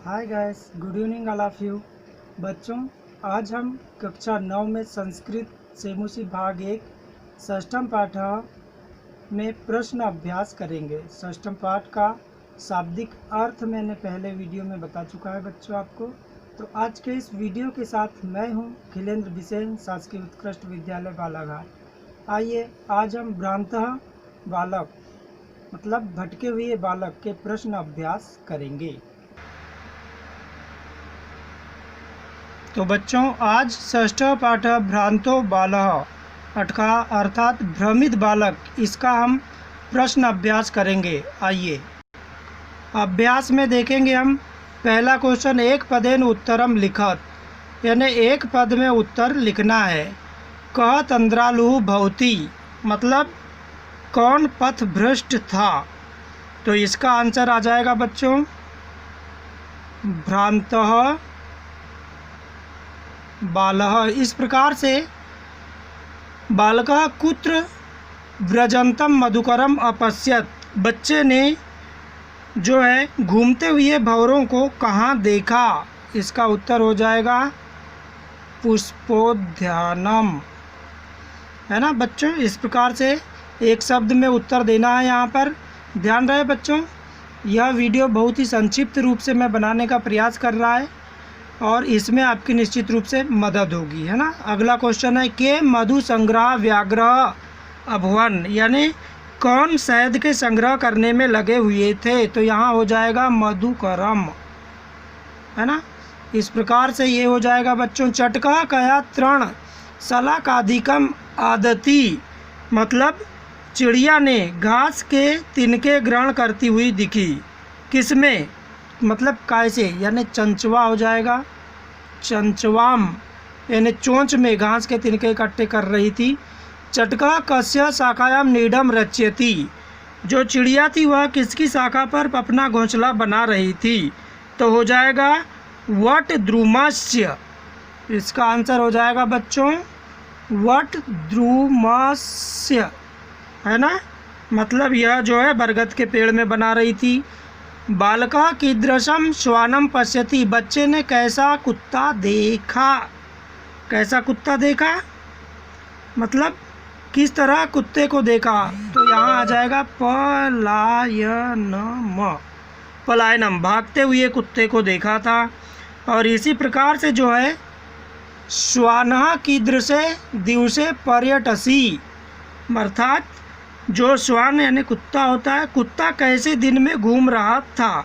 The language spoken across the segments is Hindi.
Hi guys, good evening all of you. बच्चों, आज हम कक्षा 9 में संस्कृत सेमुसी भाग 1 षष्ठम पाठ में प्रश्न अभ्यास करेंगे। षष्ठम पाठ का शाब्दिक अर्थ मैंने पहले वीडियो में बता चुका है बच्चों आपको। तो आज के इस वीडियो के साथ मैं हूं खिलेंद्र बिसेन, शासकीय उत्कृष्ट विद्यालय बालाघाट। आइए आज हम भ्रांतः बालक मतलब भटके हुए बालक के प्रश्न अभ्यास करेंगे। तो बच्चों, आज षष्ठ पाठ भ्रांतो बालः अर्थात भ्रमित बालक, इसका हम प्रश्न अभ्यास करेंगे। आइए अभ्यास में देखेंगे हम पहला क्वेश्चन, एक पदेन उत्तरम लिखत, यानी एक पद में उत्तर लिखना है। कह तंद्रालु भवती मतलब कौन पथ भ्रष्ट था। तो इसका आंसर आ जाएगा बच्चों भ्रांतः बालः। इस प्रकार से बालकः कुत्र व्रजंतम मधुकरम अपश्यत, बच्चे ने जो है घूमते हुए भंवरों को कहाँ देखा। इसका उत्तर हो जाएगा पुष्पोद्यानम, है ना बच्चों। इस प्रकार से एक शब्द में उत्तर देना है। यहाँ पर ध्यान रहे बच्चों, यह वीडियो बहुत ही संक्षिप्त रूप से मैं बनाने का प्रयास कर रहा है और इसमें आपकी निश्चित रूप से मदद होगी, है ना। अगला क्वेश्चन है के मधु संग्रह व्याग्रह अभवन, यानी कौन शहद के संग्रह करने में लगे हुए थे। तो यहाँ हो जाएगा मधुकरम, है ना। इस प्रकार से ये हो जाएगा बच्चों चटका कया तृण शलाकाधिकम आदति, मतलब चिड़िया ने घास के तिनके ग्रहण करती हुई दिखी। किसमें, मतलब कैसे, यानी चंचवा हो जाएगा चंचवाम, यानी चोंच में घास के तिनके इकट्ठे कर रही थी। चटका कस्य शाखायाम नीडम रच्यति, जो चिड़िया थी वह किसकी शाखा पर अपना घोंसला बना रही थी। तो हो जाएगा वट द्रुमस्य। इसका आंसर हो जाएगा बच्चों वट द्रुमस्य, है ना। मतलब यह जो है बरगद के पेड़ में बना रही थी। बालका कीदृशम श्वानम पश्यति, बच्चे ने कैसा कुत्ता देखा। कैसा कुत्ता देखा मतलब किस तरह कुत्ते को देखा। तो यहाँ आ जाएगा पलायनम, पलायनम भागते हुए कुत्ते को देखा था। और इसी प्रकार से जो है श्वानः कीदृशे दिवसे पर्यटसी, अर्थात जो श्वान यानी कुत्ता होता है, कुत्ता कैसे दिन में घूम रहा था।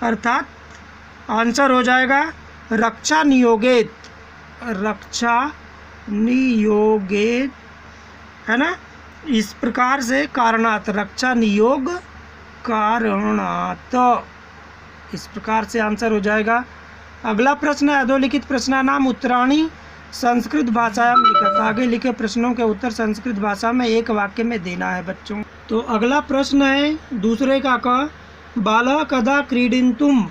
अर्थात आंसर हो जाएगा रक्षा नियोगेत, रक्षा नियोगेत, है ना। इस प्रकार से कारणात, रक्षा नियोग कारणात, इस प्रकार से आंसर हो जाएगा। अगला प्रश्न है अधोलिखित प्रश्नानाम उत्तराणि संस्कृत भाषायां लिखत, आगे लिखे प्रश्नों के उत्तर संस्कृत भाषा में एक वाक्य में देना है बच्चों। तो अगला प्रश्न है दूसरे का बालः कदा क्रीडितुम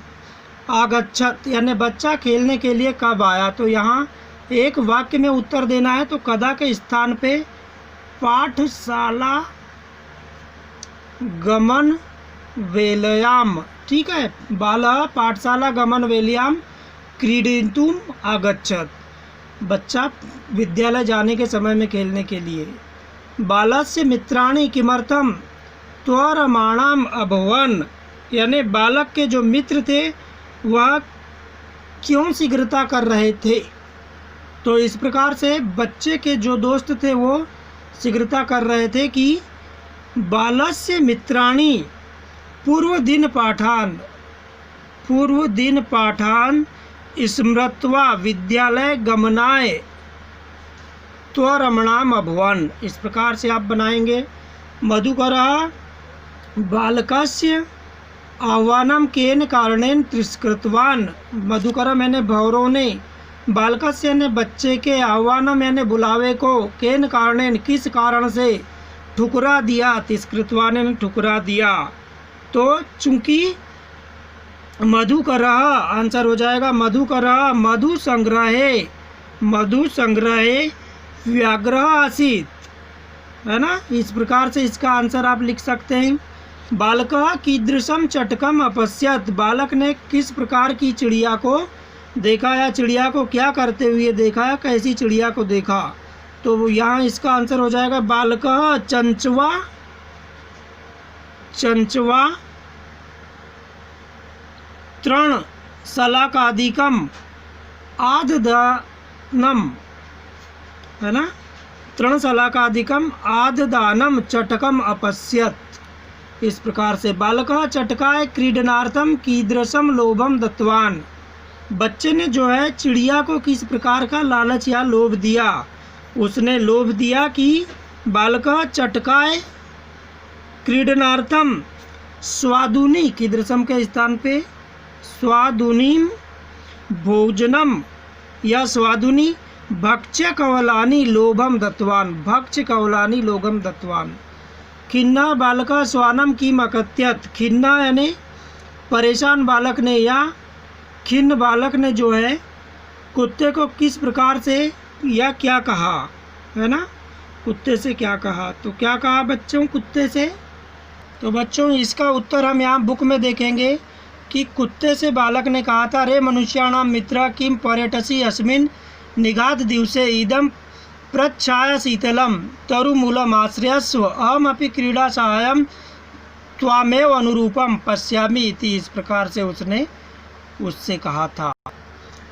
आगच्छत, यानी बच्चा खेलने के लिए कब आया। तो यहाँ एक वाक्य में उत्तर देना है। तो कदा के स्थान पे पाठशाला गमन वेलयाम, ठीक है। बालः पाठशाला गमन वेलयाम क्रीडितुम आगच्छत, बच्चा विद्यालय जाने के समय में खेलने के लिए। बालस्य मित्राणि किमर्थम त्वरमाणम अभवन, यानी बालक के जो मित्र थे वह क्यों शीघ्रता कर रहे थे। तो इस प्रकार से बच्चे के जो दोस्त थे वो शीघ्रता कर रहे थे कि बालस्य मित्राणि पूर्व दिन पाठान स्मृत्वा विद्यालय गमनाय त्वरमणाम अभवन। इस प्रकार से आप बनाएंगे मधुकरः बालकस्य आह्वानम केन कारणेन तिरस्कृतवान, मधुकरम यानी भंवरों ने, बालकस्य यानी बच्चे के, आह्वानम यानी बुलावे को, केन कारणेन किस कारण से, ठुकरा दिया, तिरस्कृतवान यानी ठुकरा दिया। तो चूंकि मधुकरः आंसर हो जाएगा मधुकरः मधु संग्रहे व्याग्रह आसीत, है ना। इस प्रकार से इसका आंसर आप लिख सकते हैं बालकः कीदृशं चटकम अपश्यत, बालक ने किस प्रकार की चिड़िया को देखा या चिड़िया को क्या करते हुए देखा या कैसी चिड़िया को देखा। तो यहाँ इसका आंसर हो जाएगा बालकः चंचवा तृण शलाकादिकम आददानम, है ना, तृणशलाकादिकम आददानम चटकम अपश्यत। इस प्रकार से बालकः चटकाय क्रीडनार्थम कीदृशम लोभम दत्तवान, बच्चे ने जो है चिड़िया को किस प्रकार का लालच या लोभ दिया। उसने लोभ दिया कि बालकः चटकाय क्रीडनार्थम स्वादुनी, कीदृशम के स्थान पे स्वादुनीम भोजनम या स्वादुनी भक्ष्य कवलानी लोभम दत्तवान, भक्ष्य कवलानी लोभम दत्तवान। खिन्ना बालका स्वानम की मकत्यत, खिन्ना यानी परेशान बालक ने या खिन्न बालक ने जो है कुत्ते को किस प्रकार से या क्या कहा, है ना, कुत्ते से क्या कहा। तो क्या कहा बच्चों कुत्ते से, तो बच्चों इसका उत्तर हम यहाँ बुक में देखेंगे कि कुत्ते से बालक ने कहा था, रे मनुष्याणाम मित्र किम पर्यटसी अस्मिन् निगाद दिवसे इदम प्रच्छाया शीतलम तरुमूलम आश्रयस्व अहमपि क्रीड़ा सहायम त्वामेव अनुरूपम पश्यामि इति। इस प्रकार से उसने उससे कहा था।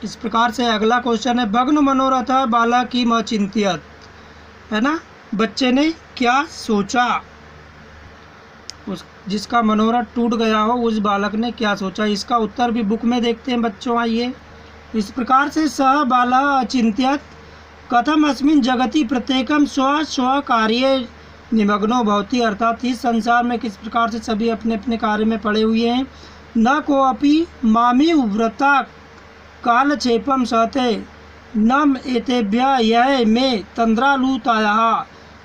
इस प्रकार से अगला क्वेश्चन है, भग्न मनोरथ बालक की अचिंत्यत, है ना, बच्चे ने क्या सोचा, उस जिसका मनोरथ टूट गया हो उस बालक ने क्या सोचा। इसका उत्तर भी बुक में देखते हैं बच्चों, आइए। इस प्रकार से सह बाला अचिंत्यत कथम अस्मिन् जगति प्रत्येकम स्व कार्ये निमग्नो भवति, अर्थात इस संसार में किस प्रकार से सभी अपने अपने कार्य में पड़े हुए हैं। न कोऽपि मामी व्रता कालक्षेपम सहते नम एतेभ्य यह में तंद्रालुतायाः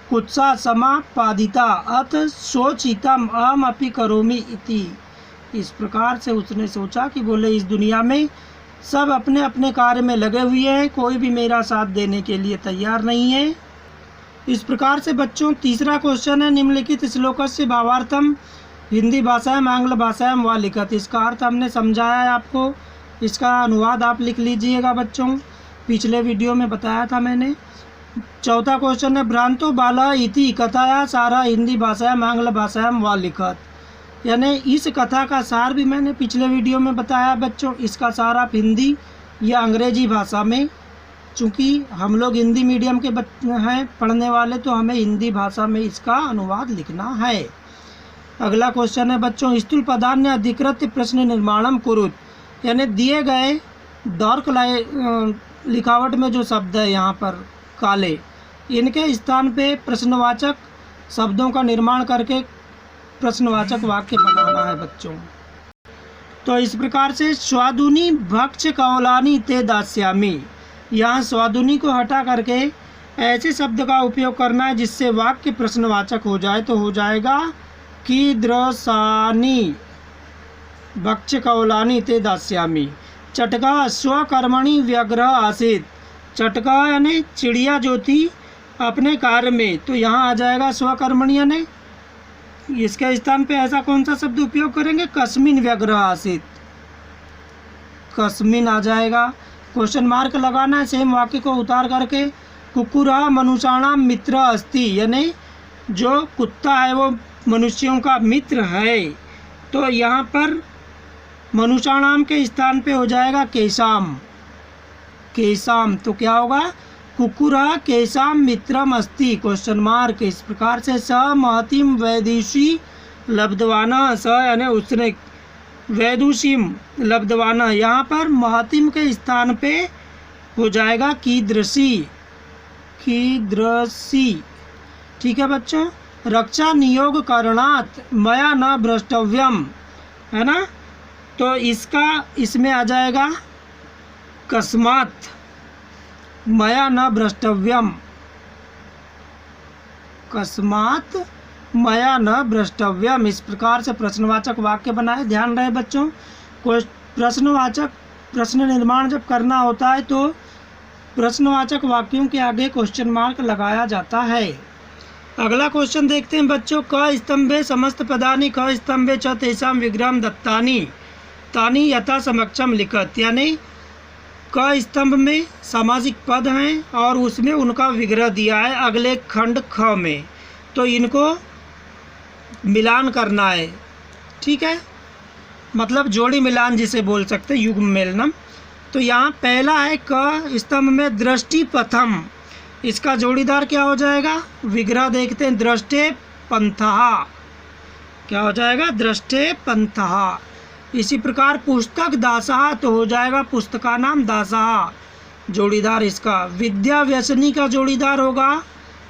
कुत्सा समापादिता अथ सोचितम अहम अपि करोमि इति। इस प्रकार से उसने सोचा कि बोले इस दुनिया में सब अपने अपने कार्य में लगे हुए हैं, कोई भी मेरा साथ देने के लिए तैयार नहीं है। इस प्रकार से बच्चों तीसरा क्वेश्चन है, निम्नलिखित श्लोकस्य भावार्थम हिंदी भाषायाम आंग्ल भाषायाम वा लिखत। इसका अर्थ हमने समझाया है आपको, इसका अनुवाद आप लिख लीजिएगा बच्चों, पिछले वीडियो में बताया था मैंने। चौथा क्वेश्चन है, भ्रांतो बाला इति कथाया सारा हिंदी भाषायाम आंग्ल भाषायाम वा लिखत, यानी इस कथा का सार भी मैंने पिछले वीडियो में बताया बच्चों। इसका सार आप हिंदी या अंग्रेजी भाषा में, चूँकि हम लोग हिंदी मीडियम के हैं पढ़ने वाले, तो हमें हिंदी भाषा में इसका अनुवाद लिखना है। अगला क्वेश्चन है बच्चों, स्थूल पदान्य अधिकृत प्रश्न निर्माणम कुरुत, यानी दिए गए डार्क लिखावट में जो शब्द है यहाँ पर काले, इनके स्थान पे प्रश्नवाचक शब्दों का निर्माण करके प्रश्नवाचक वाक्य बनाना है बच्चों। तो इस प्रकार से स्वादुनी भक्ष कौलानी ते दास्यामी, यहाँ स्वादुनी को हटा करके ऐसे शब्द का उपयोग करना है जिससे वाक्य प्रश्नवाचक हो जाए। तो हो जाएगा कीदृशानि भक्ष कौलानी ते दास्यामी। चटका स्वकर्मणि व्यग्र आसीत, चटका यानी चिड़िया जो थी अपने कार्य में, तो यहाँ आ जाएगा स्वकर्मणि, यानी इसके स्थान पे ऐसा कौन सा शब्द उपयोग करेंगे, कस्मिन व्यग्र आसीत, कस्मिन आ जाएगा। क्वेश्चन मार्क लगाना है सेम वाक्य को उतार करके। कुकुरः मनुष्याणाम मित्र अस्ति, यानी जो कुत्ता है वो मनुष्यों का मित्र है, तो यहाँ पर मनुष्याणाम के स्थान पे हो जाएगा केशाम, केशाम। तो क्या होगा, कुकुरः केशाम मित्रम अस्ति क्वेश्चन मार्क। इस प्रकार से स महतिम वैदुषी लब्धवाना, स यानी उसने वैदुषीम लब्धवाना, यहाँ पर महतिम के स्थान पे हो जाएगा कीदृशी, कीदृशी। ठीक है बच्चों। रक्षा नियोग करणात् मया न भ्रष्टव्यम, है ना, तो इसमें आ जाएगा कस्मात मया न भ्रष्टव्यम, कस्मात मया न भ्रष्टव्यम। इस प्रकार से प्रश्नवाचक वाक्य बनाए। ध्यान रहे बच्चों, प्रश्नवाचक प्रश्न निर्माण जब करना होता है तो प्रश्नवाचक वाक्यों के आगे क्वेश्चन मार्क लगाया जाता है। अगला क्वेश्चन देखते हैं बच्चों। क स्तंभे समस्त पदानि ख स्तंभे च तेषां विग्रहं दत्तानि तानि यथा समक्षम लिखत। यानी क स्तंभ में सामाजिक पद हैं और उसमें उनका विग्रह दिया है अगले खंड ख में, तो इनको मिलान करना है। ठीक है, मतलब जोड़ी मिलान जिसे बोल सकते हैं, युग्म मेलनम। तो यहाँ पहला है क स्तंभ में दृष्टि प्रथम, इसका जोड़ीदार क्या हो जाएगा? विग्रह देखते हैं, दृष्टे पंथः। क्या हो जाएगा? दृष्टे पंथः। इसी प्रकार पुस्तक दासः तो हो जाएगा पुस्तका नाम दासः, जोड़ीदार इसका। विद्या व्यसनी का जोड़ीदार होगा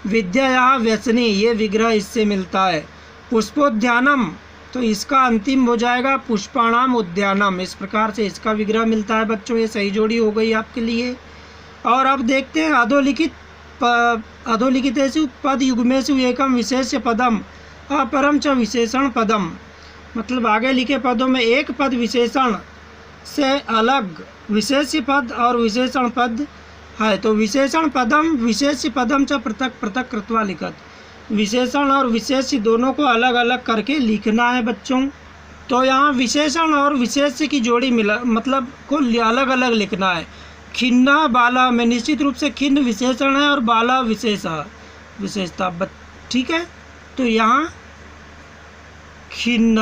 विद्या व्यसनी, ये विग्रह इससे मिलता है। पुष्पोद्यानम तो इसका अंतिम हो जाएगा पुष्पाणाम उद्यानम, इस प्रकार से इसका विग्रह मिलता है बच्चों। ये सही जोड़ी हो गई आपके लिए। और अब देखते हैं अधोलिखितेषु पद युग्मेषु एकम विशेष्य पदम अपरम च विशेषण पदम, मतलब आगे लिखे पदों में एक पद विशेषण से अलग विशेष्य पद और विशेषण पद है, तो विशेषण पदम विशेष्य पदम च पृथक पृथक कृत्वा लिखत। विशेषण और विशेष्य दोनों को अलग अलग करके लिखना है बच्चों। तो यहाँ विशेषण और विशेष्य की जोड़ी मतलब को अलग अलग लिखना है। खिन्ना बाला में निश्चित रूप से खिन्न विशेषण है और बाला विशेषता। ठीक है, तो यहाँ खिन्न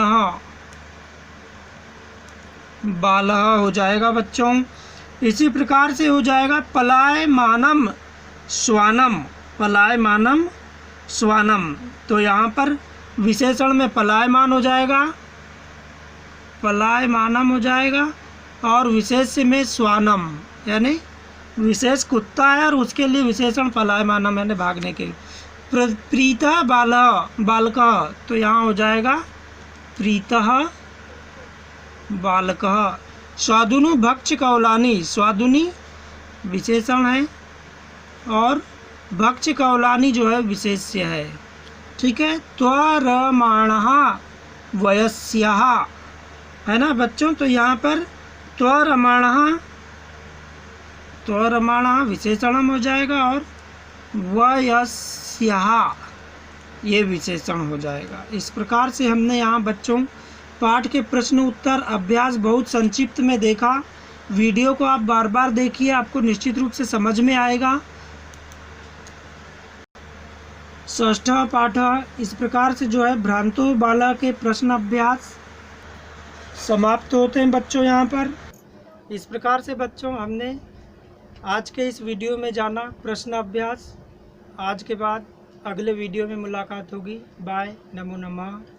बाला हो जाएगा बच्चों। इसी प्रकार से हो जाएगा पलायमानम श्वानम, पलायमानम श्वानम। तो यहाँ पर विशेषण में पलायमान हो जाएगा, पलायमानम हो जाएगा, और विशेष्य में श्वानम, यानी विशेष कुत्ता है और उसके लिए विशेषण पलायमानम यानी भागने के। प्रीतः बालकः तो यहाँ हो जाएगा प्रीतः बालकः। स्वादुनु भक्ष कौलानी, स्वादुनी विशेषण है और भक्ष कौलानी जो है विशेष्य है। ठीक है, त्वरमाणः वयस्यः है ना बच्चों। तो यहाँ पर त्वरमाणः विशेषणम हो जाएगा और वयस्यः ये विशेषण हो जाएगा। इस प्रकार से हमने यहाँ बच्चों पाठ के प्रश्न उत्तर अभ्यास बहुत संक्षिप्त में देखा। वीडियो को आप बार बार देखिए, आपको निश्चित रूप से समझ में आएगा। षष्ठा पाठ इस प्रकार से जो है भ्रांतो बाला के प्रश्न अभ्यास समाप्त होते हैं बच्चों। यहाँ पर इस प्रकार से बच्चों हमने आज के इस वीडियो में जाना प्रश्न अभ्यास। आज के बाद अगले वीडियो में मुलाकात होगी। बाय, नमो नमः।